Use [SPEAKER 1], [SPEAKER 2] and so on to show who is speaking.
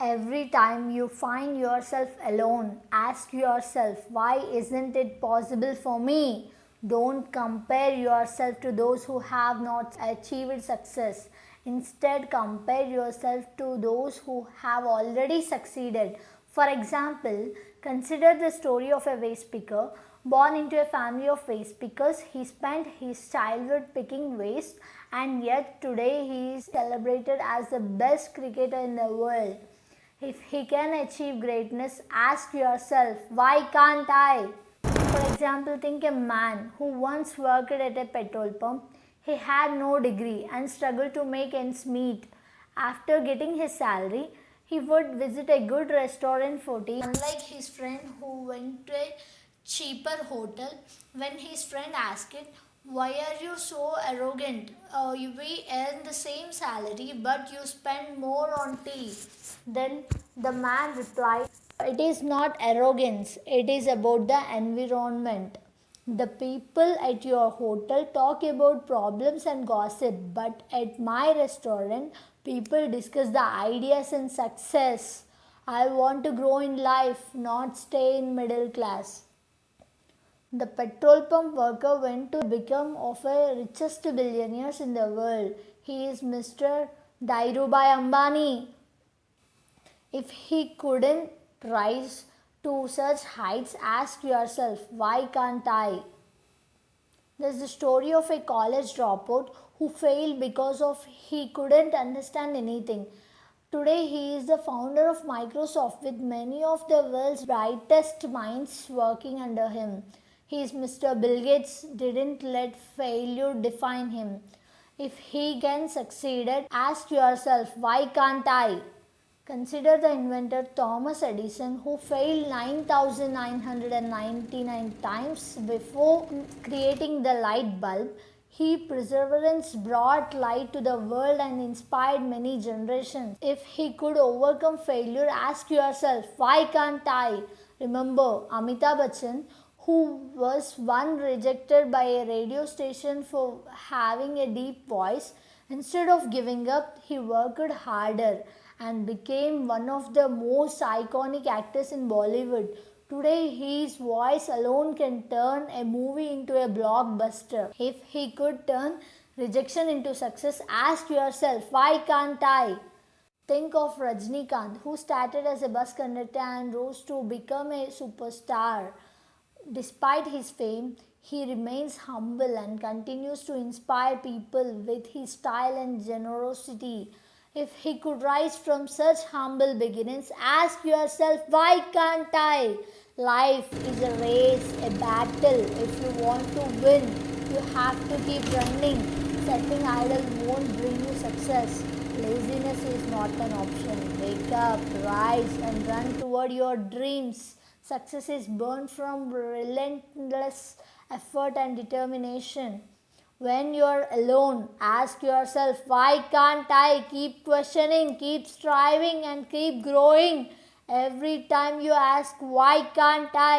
[SPEAKER 1] Every time you find yourself alone, ask yourself, why isn't it possible for me? Don't compare yourself to those who have not achieved success. Instead, compare yourself to those who have already succeeded. For example, consider the story of a waste picker. Born into a family of waste pickers, he spent his childhood picking waste, and yet today he is celebrated as the best cricketer in the world. If he can achieve greatness, ask yourself, why can't I? For example, think a man who once worked at a petrol pump. He had no degree and struggled to make ends meet. After getting his salary, he would visit a good restaurant for tea, unlike his friend who went to a cheaper hotel. When his friend asked, why are you so arrogant? We earn the same salary, but you spend more on tea. Then the man replied, it is not arrogance, it is about the environment. The people at your hotel talk about problems and gossip, but at my restaurant, people discuss the ideas and success. I want to grow in life, not stay in middle class. The petrol pump worker went to become of the richest billionaires in the world. He is Mr. Dhirubhai Ambani. If he couldn't rise to such heights, ask yourself, why can't I? There's the story of a college dropout who failed because of he couldn't understand anything. Today he is the founder of Microsoft with many of the world's brightest minds working under him. He is Mr. Bill Gates didn't let failure define him. If he can succeed, ask yourself, why can't I? Consider the inventor Thomas Edison, who failed 9,999 times before creating the light bulb. His perseverance brought light to the world and inspired many generations. If he could overcome failure, ask yourself, why can't I? Remember Amitabh Bachchan, who was once rejected by a radio station for having a deep voice. Instead of giving up, he worked harder and became one of the most iconic actors in Bollywood. Today, his voice alone can turn a movie into a blockbuster. If he could turn rejection into success, ask yourself, why can't I? Think of Rajnikant, who started as a bus conductor and rose to become a superstar. Despite his fame, he remains humble and continues to inspire people with his style and generosity. If he could rise from such humble beginnings, ask yourself, why can't I? Life is a race, a battle. If you want to win, you have to keep running. Sitting idle won't bring you success. Laziness is not an option. Wake up, rise, and run toward your dreams. Success is born from relentless effort and determination. When you're alone, ask yourself, why can't I? Keep questioning, keep striving, and keep growing. Every time you ask, why can't I?